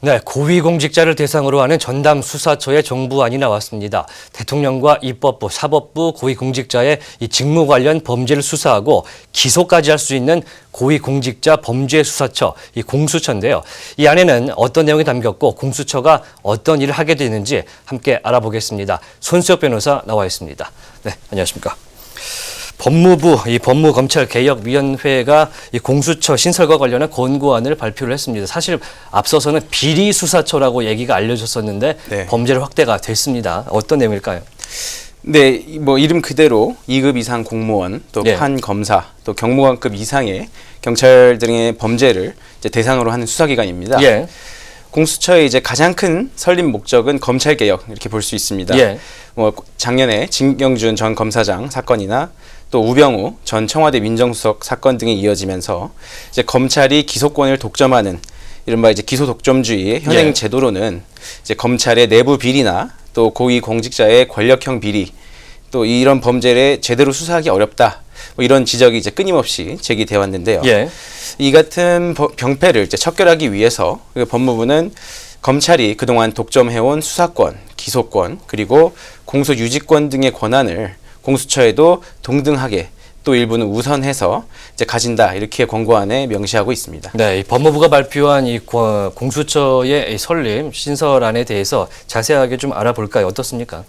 네, 고위공직자를 대상으로 하는 전담 수사처의 정부안이 나왔습니다. 대통령과 입법부, 사법부 고위공직자의 이 직무 관련 범죄를 수사하고 기소까지 할 수 있는 고위공직자 범죄수사처, 이 공수처인데요. 이 안에는 어떤 내용이 담겼고 공수처가 어떤 일을 하게 되는지 함께 알아보겠습니다. 손수혁 변호사 나와 있습니다. 네, 안녕하십니까. 법무부 이 법무검찰개혁위원회가 이 공수처 신설과 관련한 권고안을 발표를 했습니다. 사실 앞서서는 비리수사처라고 얘기가 알려졌었는데 네. 범죄를 확대가 됐습니다. 어떤 내용일까요? 네, 뭐 이름 그대로 2급 이상 공무원, 또 네. 판검사, 또 경무관급 이상의 경찰 등의 범죄를 이제 대상으로 하는 수사기관입니다. 예. 공수처의 이제 가장 큰 설립 목적은 검찰 개혁 이렇게 볼 수 있습니다. 예. 뭐 작년에 진경준 전 검사장 사건이나 또 우병우 전 청와대 민정수석 사건 등이 이어지면서 이제 검찰이 기소권을 독점하는 이른바 이제 기소 독점주의의 현행 예. 제도로는 이제 검찰의 내부 비리나 또 고위 공직자의 권력형 비리 또 이런 범죄를 제대로 수사하기 어렵다. 뭐 이런 지적이 이제 끊임없이 제기되어 왔는데요. 예. 이 같은 병폐를 이제 척결하기 위해서 법무부는 검찰이 그동안 독점해온 수사권, 기소권, 그리고 공소 유지권 등의 권한을 공수처에도 동등하게 또 일부는 우선해서 이제 가진다 이렇게 권고안에 명시하고 있습니다. 네, 이 법무부가 발표한 이 공수처의 이 설립 신설안에 대해서 자세하게 좀 알아볼까요? 어떻습니까?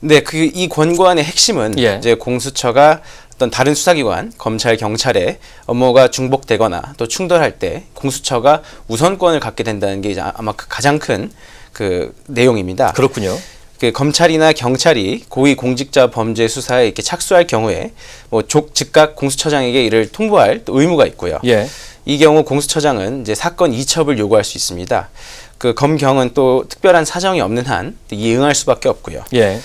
네, 이 권고안의 핵심은 예. 이제 공수처가 어떤 다른 수사기관, 검찰, 경찰의 업무가 중복되거나 또 충돌할 때 공수처가 우선권을 갖게 된다는 게 이제 아마 가장 큰 그 내용입니다. 그렇군요. 그 검찰이나 경찰이 고위 공직자 범죄 수사에 이렇게 착수할 경우에 뭐 즉각 공수처장에게 이를 통보할 또 의무가 있고요. 예. 이 경우 공수처장은 이제 사건 이첩을 요구할 수 있습니다. 그 검경은 또 특별한 사정이 없는 한 이응할 수밖에 없고요. 예.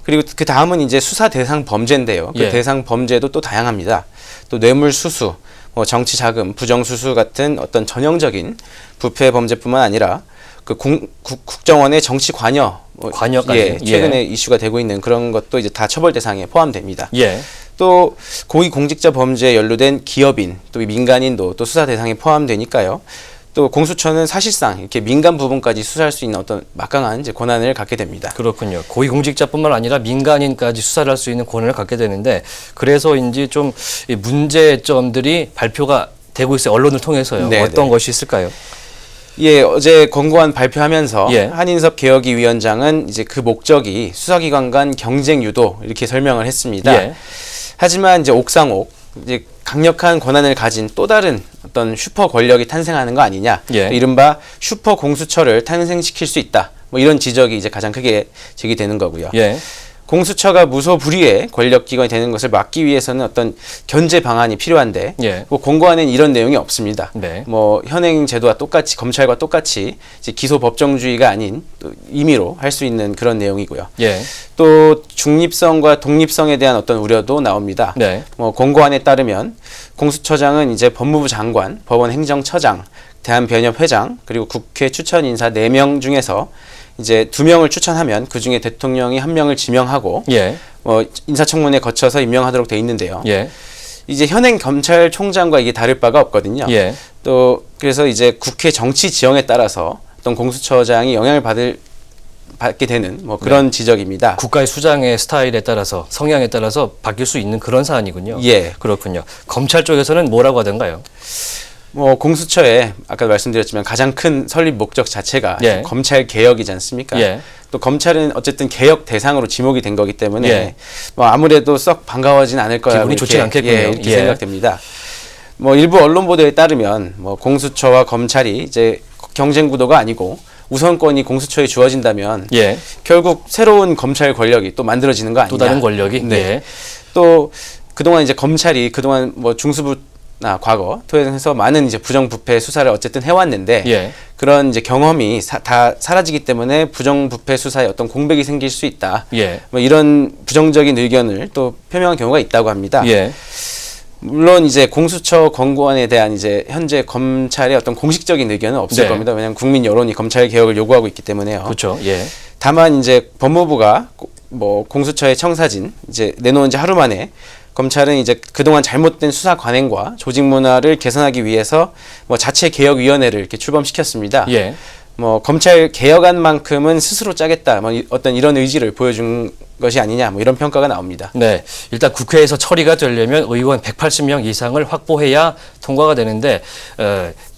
그리고 그 다음은 이제 수사 대상 범죄인데요. 그 예. 대상 범죄도 또 다양합니다. 또 뇌물수수, 뭐 정치자금, 부정수수 같은 어떤 전형적인 부패 범죄뿐만 아니라 그 국정원의 정치 관여, 관여까지. 예, 최근에 예. 이슈가 되고 있는 그런 것도 이제 다 처벌 대상에 포함됩니다. 예. 또 고위 공직자 범죄에 연루된 기업인, 또 민간인도 또 수사 대상에 포함되니까요. 또 공수처는 사실상 이렇게 민간 부분까지 수사할 수 있는 어떤 막강한 이제 권한을 갖게 됩니다. 그렇군요. 고위공직자뿐만 아니라 민간인까지 수사를 할 수 있는 권한을 갖게 되는데 그래서인지 좀 이 문제점들이 발표가 되고 있어요. 언론을 통해서요. 네네. 어떤 것이 있을까요? 예, 어제 권고안 발표하면서 예. 한인섭 개혁위원장은 이제 그 목적이 수사기관 간 경쟁 유도 이렇게 설명을 했습니다. 예. 하지만 이제 옥상옥 이제 강력한 권한을 가진 또 다른 어떤 슈퍼 권력이 탄생하는 거 아니냐. 예. 이른바 슈퍼 공수처를 탄생시킬 수 있다. 뭐 이런 지적이 이제 가장 크게 제기되는 거고요. 예. 공수처가 무소불위의 권력기관이 되는 것을 막기 위해서는 어떤 견제 방안이 필요한데 예. 뭐 권고안에는 이런 내용이 없습니다. 네. 뭐 현행 제도와 똑같이 검찰과 똑같이 이제 기소 법정주의가 아닌 또 임의로 할 수 있는 그런 내용이고요. 예. 또 중립성과 독립성에 대한 어떤 우려도 나옵니다. 네. 뭐 권고안에 따르면 공수처장은 이제 법무부 장관, 법원행정처장, 대한변협회장 그리고 국회 추천 인사 4명 중에서 이제 2명을 추천하면 그 중에 대통령이 1명을 지명하고 예. 인사청문회 거쳐서 임명하도록 돼 있는데요. 예. 이제 현행 검찰총장과 이게 다를 바가 없거든요. 예. 또 그래서 이제 국회 정치 지형에 따라서 어떤 공수처장이 영향을 받게 되는 뭐 그런 지적입니다. 국가의 수장의 스타일에 따라서 성향에 따라서 바뀔 수 있는 그런 사안이군요. 예. 그렇군요. 검찰 쪽에서는 뭐라고 하던가요? 뭐 공수처의 아까 말씀드렸지만 가장 큰 설립 목적 자체가 예. 검찰 개혁이지 않습니까? 예. 또 검찰은 어쨌든 개혁 대상으로 지목이 된 거기 때문에 예. 뭐 아무래도 썩 반가워진 않을 거라고 기분이 좋지 않겠군요. 예, 이렇게 예. 생각됩니다. 뭐 일부 언론 보도에 따르면 뭐 공수처와 검찰이 이제 경쟁 구도가 아니고 우선권이 공수처에 주어진다면 예. 결국 새로운 검찰 권력이 또 만들어지는 거 아니냐? 또 다른 권력이. 네. 예. 또 그동안 이제 검찰이 그동안 뭐 중수부나 과거 통해서 많은 이제 부정부패 수사를 어쨌든 해왔는데 예. 그런 이제 경험이 다 사라지기 때문에 부정부패 수사에 어떤 공백이 생길 수 있다. 예. 뭐 이런 부정적인 의견을 또 표명한 경우가 있다고 합니다. 예. 물론 이제 공수처 권고안에 대한 이제 현재 검찰의 어떤 공식적인 의견은 없을 네. 겁니다. 왜냐하면 국민 여론이 검찰 개혁을 요구하고 있기 때문에요. 그렇죠. 예. 다만 이제 법무부가 뭐 공수처의 청사진 이제 내놓은 지 하루 만에 검찰은 이제 그동안 잘못된 수사 관행과 조직 문화를 개선하기 위해서 뭐 자체 개혁위원회를 이렇게 출범시켰습니다. 예. 뭐 검찰 개혁안만큼은 스스로 짜겠다, 뭐 어떤 이런 의지를 보여준 것이 아니냐, 뭐 이런 평가가 나옵니다. 네, 일단 국회에서 처리가 되려면 의원 180명 이상을 확보해야 통과가 되는데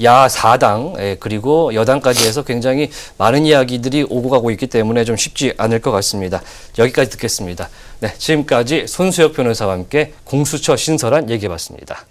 야 4당 그리고 여당까지 해서 굉장히 많은 이야기들이 오고 가고 있기 때문에 좀 쉽지 않을 것 같습니다. 여기까지 듣겠습니다. 네, 지금까지 손수혁 변호사와 함께 공수처 신설안 얘기해봤습니다.